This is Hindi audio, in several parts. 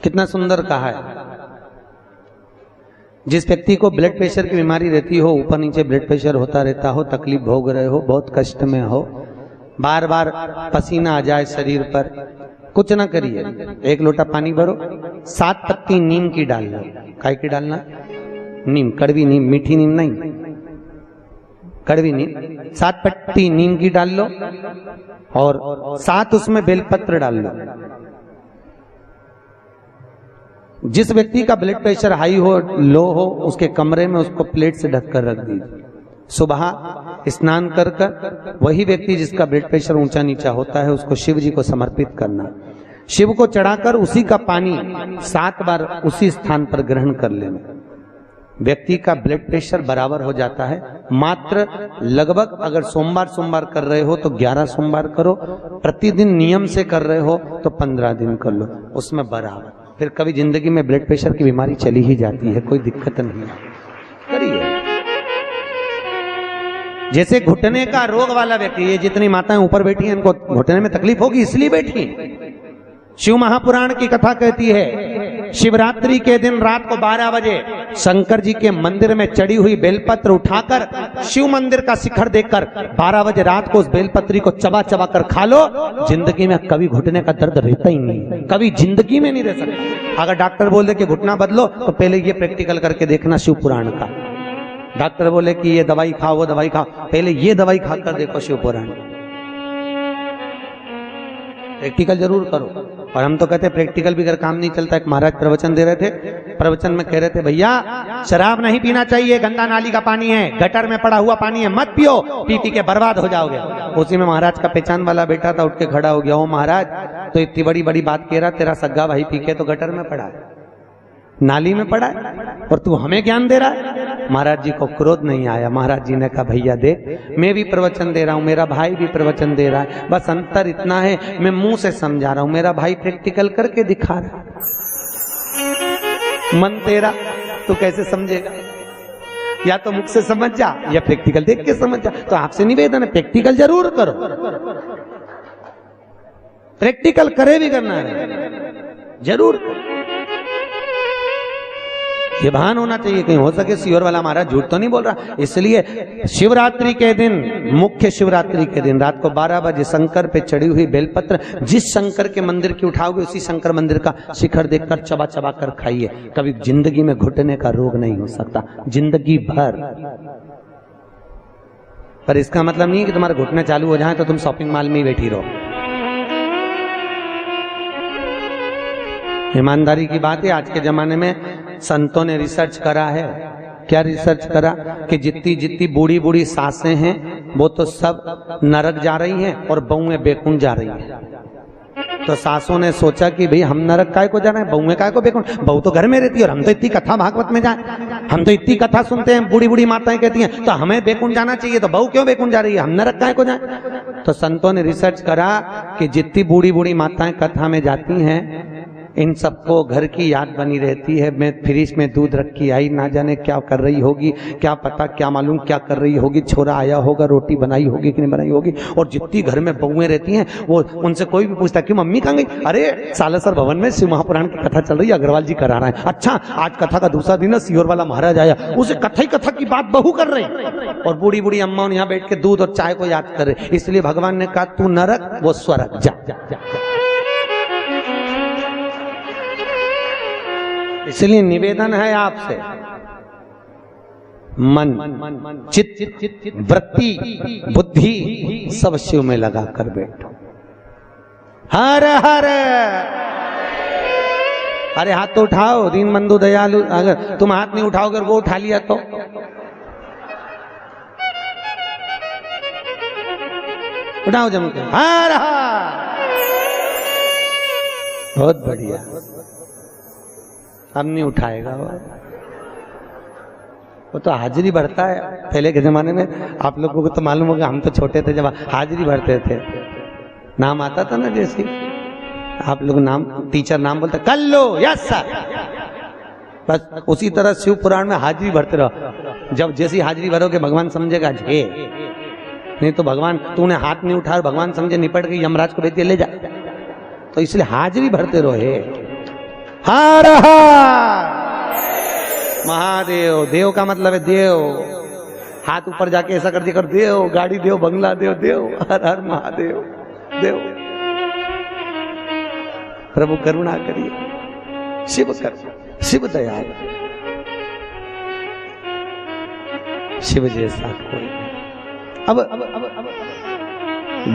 कितना सुंदर कहा है। जिस व्यक्ति को ब्लड प्रेशर की बीमारी रहती हो, ऊपर नीचे ब्लड प्रेशर होता रहता हो, तकलीफ भोग रहे हो, बहुत कष्ट में हो, बार बार पसीना आ जाए शरीर पर, कुछ ना करिए, एक लोटा पानी भरो, 7 पत्ती नीम की डाल लो। काय की डालना? नीम, कड़वी नीम, मीठी नीम नहीं, कड़वी नीम। 7 पत्ती नीम की डाल लो और 7 उसमें बेलपत्र डाल लो। जिस व्यक्ति का ब्लड प्रेशर हाई हो, लो हो, उसके कमरे में उसको प्लेट से ढककर रख दीजिए। सुबह स्नान कर कर वही व्यक्ति जिसका ब्लड प्रेशर ऊंचा नीचा होता है, उसको शिव जी को समर्पित करना। शिव को चढ़ाकर उसी का पानी 7 बार उसी स्थान पर ग्रहण कर लेना। व्यक्ति का ब्लड प्रेशर बराबर हो जाता है। मात्र लगभग अगर सोमवार कर रहे हो तो 11 सोमवार करो, प्रतिदिन नियम से कर रहे हो तो 15 दिन कर लो, उसमें बराबर। फिर कभी जिंदगी में ब्लड प्रेशर की बीमारी चली ही जाती है, कोई दिक्कत नहीं करिए। जैसे घुटने का रोग वाला व्यक्ति, ये जितनी माताएं ऊपर बैठी हैं, इनको घुटने में तकलीफ होगी इसलिए बैठी। शिव महापुराण की कथा कहती है, शिवरात्रि के दिन रात को 12 बजे शंकर जी के मंदिर में चढ़ी हुई बेलपत्र उठाकर शिव मंदिर का शिखर देखकर 12 बजे रात को उस बेलपत्री को चबा चबा कर खा लो, जिंदगी में कभी घुटने का दर्द रहता ही नहीं, कभी जिंदगी में नहीं रह सकता। अगर डॉक्टर बोल दे कि घुटना बदलो तो पहले ये प्रैक्टिकल करके देखना शिव पुराण का। डॉक्टर बोले कि ये दवाई खाओ, वो दवाई खाओ, पहले ये दवाई खाकर देखो शिव पुराण। प्रैक्टिकल जरूर करो। और हम तो कहते प्रैक्टिकल भी अगर काम नहीं चलता। एक महाराज प्रवचन दे रहे थे, प्रवचन में कह रहे थे, भैया शराब नहीं पीना चाहिए, गंदा नाली का पानी है, गटर में पड़ा हुआ पानी है, मत पियो, पी पी के बर्बाद हो जाओगे। उसी में महाराज का पहचान वाला बेटा था, उठ के खड़ा हो गया, ओ महाराज तो इतनी बड़ी बड़ी बात कह रहा, तेरा सग्गा भाई पी के तो गटर में पड़ा है, नाली में पड़ा है, और तू हमें ज्ञान दे रहा है। महाराज जी को क्रोध नहीं आया। महाराज जी ने कहा, भैया देख, मैं भी प्रवचन दे रहा हूं, मेरा भाई भी प्रवचन दे रहा है, बस अंतर इतना है मैं मुंह से समझा रहा हूं, मेरा भाई प्रैक्टिकल करके दिखा रहा है। मन तेरा, तू कैसे समझेगा? या तो मुख से समझ जा या प्रैक्टिकल देख के समझ जा। तो आपसे निवेदन है, प्रैक्टिकल जरूर करो, प्रैक्टिकल करे भी करना है जरूर। ये भान होना चाहिए, कहीं हो सके सियोर वाला महाराज झूठ तो नहीं बोल रहा। इसलिए शिवरात्रि के दिन, मुख्य शिवरात्रि के दिन रात को 12 बजे शंकर पे चढ़ी हुई बेलपत्र जिस शंकर के मंदिर की उठाओगे उसी शंकर मंदिर का शिखर देखकर चबा चबा कर खाइए। कभी जिंदगी में घुटने का रोग नहीं हो सकता, जिंदगी भर। पर इसका मतलब नहीं है कि तुम्हारे घुटने चालू हो जाए तो तुम शॉपिंग मॉल में ही बैठी रहो। ईमानदारी की बात है, आज के जमाने में संतों ने रिसर्च करा है। क्या रिसर्च करा? कि जितनी जितनी बूढ़ी बूढ़ी सासें हैं वो तो सब नरक जा रही हैं और बहुएं बेकुंठ जा रही हैं। तो सासों ने सोचा कि भाई हम नरक काय को जाना है, बहुएं काय को बेकुंठ? बहू तो घर में रहती है और हम तो इतनी कथा भागवत में जाए, हम तो इतनी कथा सुनते हैं, बूढ़ी बूढ़ी माताएं कहती हैं तो हमें बेकुंठ जाना चाहिए, तो बहू क्यों बेकुंठ जा रही है, हम नरक काय को जाए? तो संतों ने रिसर्च करा कि जितनी बूढ़ी बूढ़ी माताएं कथा में जाती हैं, इन सबको घर की याद बनी रहती है। मैं फ्रिज में दूध रखी आई, ना जाने क्या कर रही होगी, क्या पता, क्या मालूम क्या कर रही होगी, छोरा आया होगा, रोटी बनाई होगी कि नहीं बनाई होगी। और जितनी घर में बहुएं रहती हैं वो, उनसे कोई भी पूछता क्यों मम्मी कहाँ गई? अरे सालासर भवन में शिव महापुराण की कथा चल रही है, अग्रवाल जी करा रहे हैं। अच्छा, आज कथा का दूसरा दिन है, सियोर वाला महाराज आया, उसे कथा ही कथा की बात बहू कर रही, और बूढ़ी बूढ़ी अम्मा यहाँ बैठ के दूध और चाय को याद करे। इसलिए भगवान ने कहा तू नरक वो स्वर्ग जा, जा, जा, जा। इसलिए निवेदन है आपसे, मन, चित्त, वृत्ति, बुद्धि सब शिव में लगा कर बैठो। हर हर। अरे हाथ तो उठाओ, दीन बंधु दयालु। अगर तुम हाथ नहीं उठाओगे वो उठा लिया तो उठाओ जम के। हर हर। बहुत बढ़िया। अब नहीं उठाएगा वो तो हाजिरी भरता है। पहले के जमाने में आप लोगों को तो मालूम होगा, हम तो छोटे थे जब हाजिरी भरते थे, नाम आता था ना, जैसे आप लोग नाम, टीचर नाम बोलते कर लो, यस सर, बस उसी तरह शिव पुराण में हाजिरी भरते रहो। जब जैसी हाजिरी भरोगे भगवान समझेगा झे, नहीं तो भगवान, तूने हाथ नहीं उठाया, भगवान समझे निपट गई, यमराज को भेज दिया ले जा। तो इसलिए हाजिरी भरते रहो। हर हर महादेव। देव का मतलब है देव। हाथ ऊपर जाके ऐसा कर दिया कर, देव, गाड़ी देव, बंगला देव, देव, हर हर महादेव देव। प्रभु करुणा करिए, शिव कर, शिव दयाल, शिव जैसा कोई। अब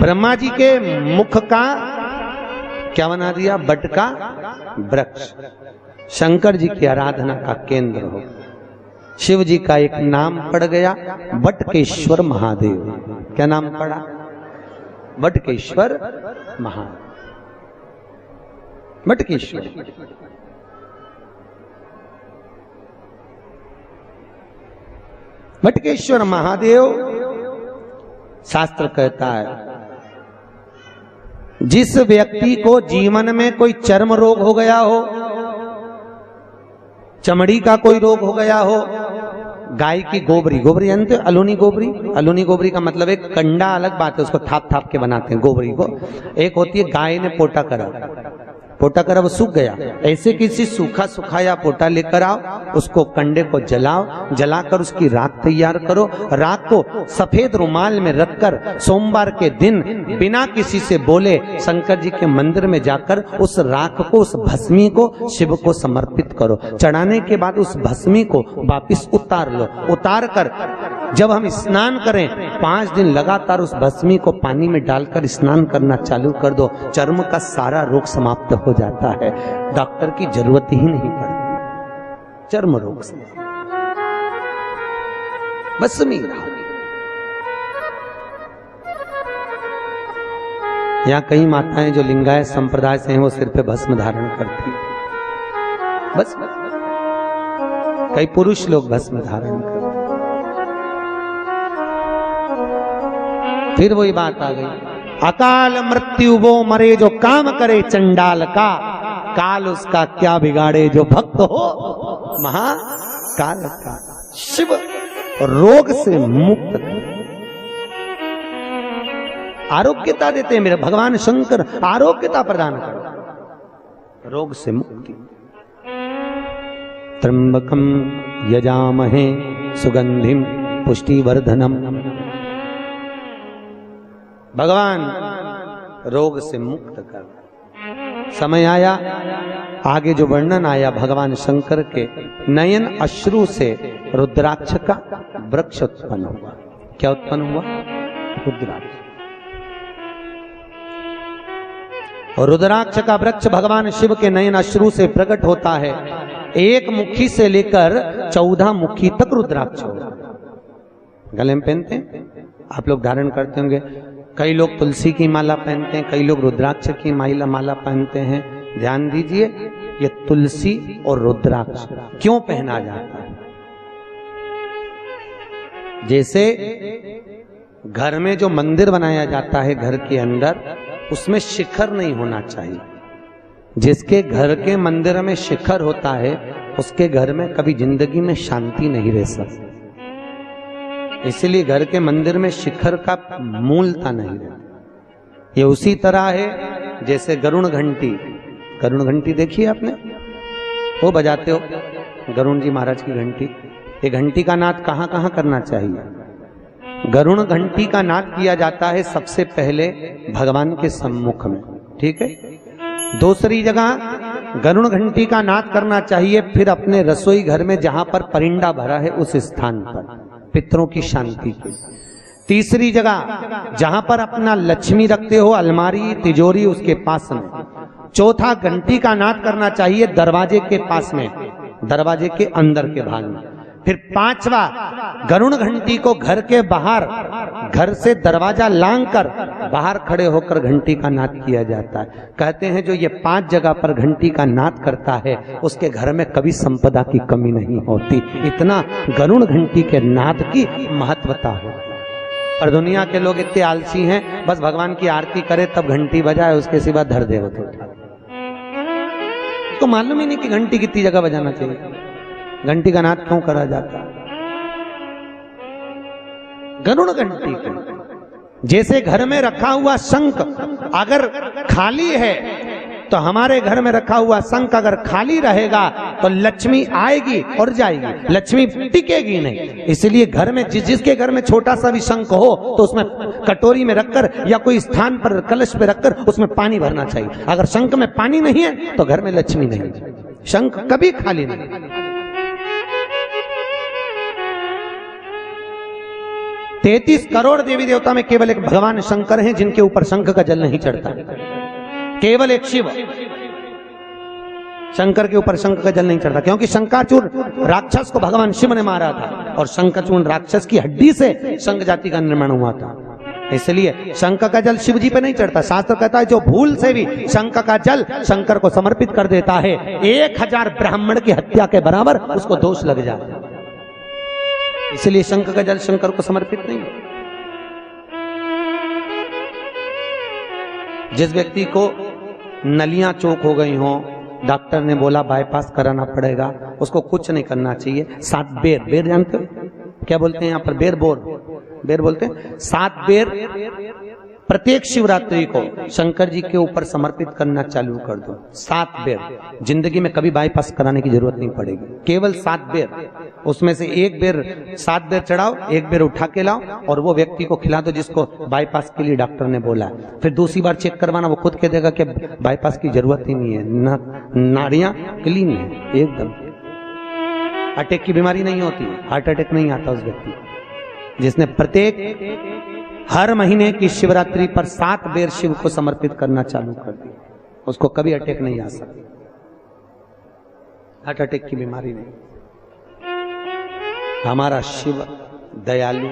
ब्रह्मा जी के मुख का क्या बना दिया? बट का वृक्ष। शंकर जी की आराधना का केंद्र हो। शिव जी का एक नाम पड़ गया, बटकेश्वर महादेव। क्या नाम पड़ा? बटकेश्वर महादेव। बटकेश्वर। बटकेश्वर महादेव, शास्त्र कहता है जिस व्यक्ति को जीवन में कोई चर्म रोग हो गया हो, चमड़ी का कोई रोग हो गया हो, गाय की गोबरी, गोबरी जानते हो? अलूनी गोबरी। अलूनी गोबरी का मतलब एक कंडा अलग बात है, उसको थाप थाप के बनाते हैं गोबरी को। एक होती है गाय ने पोटा करा, पोटा करा वो सूख गया, ऐसे किसी सूखा सुखाया पोटा लेकर आओ, उसको कंडे को जलाओ, जलाकर उसकी राख तैयार करो। राख को सफेद रुमाल में रखकर सोमवार के दिन बिना किसी से बोले शंकर जी के मंदिर में जाकर उस राख को, उस भस्मी को शिव को समर्पित करो। चढ़ाने के बाद उस भस्मी को वापिस उतार लो। उतार कर जब हम स्नान करें 5 दिन लगातार उस भस्मी को पानी में डालकर स्नान करना चालू कर दो, चर्म का सारा रोग समाप्त हो जाता है। डॉक्टर की जरूरत ही नहीं पड़ती चर्म रोग से। भस्मी यहाँ कई माताएं जो लिंगायत संप्रदाय से हैं वो सिर पे भस्म धारण करती है। बस कई पुरुष लोग भस्म धारण करते। फिर वही बात आ गई, अकाल मृत्यु वो मरे जो काम करे चंडाल का, काल उसका क्या बिगाड़े जो भक्त हो महाकाल का। शिव रोग से मुक्त कर, आरोग्यता देते हैं। मेरे भगवान शंकर आरोग्यता प्रदान कर, रोग से मुक्ति। त्र्यंबकम यजामहे सुगंधिम पुष्टिवर्धनम। भगवान रोग से मुक्त कर। समय आया, आगे जो वर्णन आया भगवान शंकर के नयन अश्रु से रुद्राक्ष का वृक्ष उत्पन्न हुआ। क्या उत्पन्न हुआ? रुद्राक्ष। और रुद्राक्ष का वृक्ष भगवान शिव के नयन अश्रु से प्रकट होता है। एक मुखी से लेकर 14 मुखी तक रुद्राक्ष होगा। गले में पहनते हैं, आप लोग धारण करते होंगे। कई लोग तुलसी की माला पहनते हैं, कई लोग रुद्राक्ष की माला पहनते हैं। ध्यान दीजिए, ये तुलसी और रुद्राक्ष क्यों पहना जाता है? जैसे घर में जो मंदिर बनाया जाता है घर के अंदर, उसमें शिखर नहीं होना चाहिए। जिसके घर के मंदिर में शिखर होता है उसके घर में कभी जिंदगी में शांति नहीं रह सकती। इसलिए घर के मंदिर में शिखर का मूलता नहीं रहती। ये उसी तरह है जैसे गरुण घंटी। गरुण घंटी देखी है आपने? वो बजाते हो गरुण जी महाराज की घंटी। ये घंटी का नाद कहाँ कहाँ करना चाहिए? गरुण घंटी का नाद किया जाता है सबसे पहले भगवान के सम्मुख में, ठीक है। दूसरी जगह गरुण घंटी का नाद करना चाहिए फिर अपने रसोई घर में जहां पर परिंदा भरा है उस स्थान पर, पितरों की शांति के। तीसरी जगह जहां पर अपना लक्ष्मी रखते हो, अलमारी तिजोरी, उसके पास में। चौथा घंटी का नाद करना चाहिए दरवाजे के पास में, दरवाजे के अंदर के भाग में। फिर पांचवा, गरुण घंटी को घर के बाहर, घर से दरवाजा लांग कर बाहर खड़े होकर घंटी का नाद किया जाता है। कहते हैं जो ये 5 जगह पर घंटी का नाद करता है उसके घर में कभी संपदा की कमी नहीं होती। इतना गरुण घंटी के नाद की महत्वता हो। और दुनिया के लोग इतने आलसी हैं, बस भगवान की आरती करे तब घंटी बजाए, उसके सिवा धर दे होते। तो मालूम ही नहीं कि घंटी कितनी जगह बजाना चाहिए, घंटी का नाद क्यों करा जाता। गरुड़ घंटी को जैसे घर में रखा हुआ शंख अगर खाली है तो हमारे घर में रखा हुआ शंख अगर खाली रहेगा तो लक्ष्मी आएगी और जाएगी, लक्ष्मी टिकेगी नहीं। इसलिए घर में जिसके घर में छोटा सा भी शंख हो तो उसमें कटोरी में रखकर या कोई स्थान पर कलश पे रखकर उसमें पानी भरना चाहिए। अगर शंख में पानी नहीं है तो घर में लक्ष्मी नहीं, शंख कभी खाली नहीं। 33 करोड़ देवी देवता में केवल एक भगवान शंकर हैं जिनके ऊपर शंख का जल नहीं चढ़ता। केवल एक शिव शंकर के ऊपर शंख का जल नहीं चढ़ता, क्योंकि शंकाचूर राक्षस को भगवान शिव ने मारा था और शंकाचूर राक्षस की हड्डी से शंख जाति का निर्माण हुआ था। इसलिए शंख का जल शिव जी पे नहीं चढ़ता। शास्त्र कहता है जो भूल से भी शंख का जल शंकर को समर्पित कर देता है 1000 ब्राह्मण की हत्या के बराबर उसको दोष लग जाता है। इसलिए शंख का जल शंकर को समर्पित नहीं। जिस व्यक्ति को नलियां चौक हो गई हों, डॉक्टर ने बोला बाईपास कराना पड़ेगा, उसको कुछ नहीं करना चाहिए। 7 बेर, बेर जानते हो क्या बोलते हैं यहाँ पर? बेर बेर बोलते हैं। 7 बेर प्रत्येक शिवरात्रि को शंकर जी के ऊपर समर्पित करना चालू कर दो। 7 बेर, जिंदगी में कभी बाईपास कराने की जरूरत नहीं पड़ेगी। केवल 7 बेर, उसमें से 1 बेर 7 बेर चढ़ाओ, 1 बेर उठा के लाओ और वो व्यक्ति को खिला दो जिसको बाईपास के लिए डॉक्टर ने बोला। फिर दूसरी बार चेक करवाना, वो खुद कह देगा कि बाईपास की जरूरत ही नहीं है, नाड़ियां क्लीन है एकदम। अटैक की बीमारी नहीं होती, हार्ट अटैक नहीं आता उस व्यक्ति को जिसने प्रत्येक हर महीने की शिवरात्रि पर 7 बेर शिव को समर्पित करना चालू कर दिया। उसको कभी अटैक नहीं आ सकती, हार्ट अटैक की बीमारी नहीं। हमारा शिव दयालु